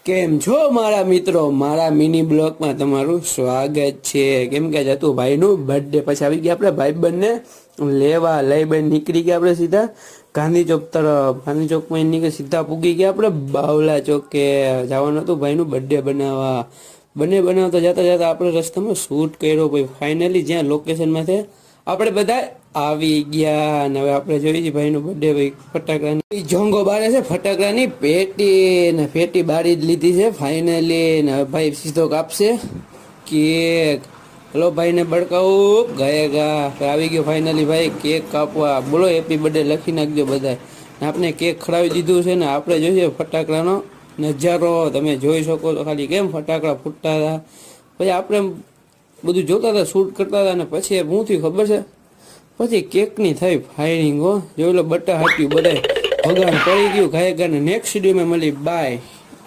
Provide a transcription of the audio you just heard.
કેમ છો મારા મિત્રો, મારા મિની બ્લોગમાં તમારું સ્વાગત છે। કેમ કે જતુભાઈનું બર્થડે પછી આવી ગયા આપણે ભાઈબંધને લેવા લઈ બેન નીકળી ગયા આપણે સીધા ગાંધી ચોક તરફ। ગાંધી ચોકમાં નીકળી સીધા પૂગી ગયા આપણે બાવલા ચોકે। જવાનું હતું ભાઈનું બર્થડે બનાવવા। બંને બનાવતા જતા જતા આપણે રસ્તામાં શૂટ કર્યો ભાઈ। ફાઇનલી જ્યાં લોકેશનમાં આપણે બધા આવી ગયા અને હવે આપણે જોઈએ છીએ ભાઈનું બર્થડે ભાઈ ફટાકડાની જોંગો બારે છે, ફટાકડાની પેટી ને પેટી બારી જ લીધી છે ફાઇનલી ને ભાઈ સીધો કાપશે કેક। હલો ભાઈને બળકાવું ગયેગા આવી ગયો ફાઇનલી ભાઈ કેક કાપવા। બોલો હેપી બર્થડે લખી નાખજો બધાય। આપણે કેક ખવડાવી દીધું છે ને આપણે જોઈએ ફટાકડાનો નજારો તમે જોઈ શકો છો ખાલી કેમ ફટાકડા ફૂટતા હતા। પછી આપણે બધું જોતા હતા શૂટ કરતા હતા ને પછી શું થયું ખબર છે, પછી કેકની થઈ ફાયરિંગ હો। જોઈ લો બટ્ટા હાટ્યું બધાય ભગવાન પડી ગયું ગાયગાને। નેક્સ્ટ વિડીયોમાં મળી, બાય।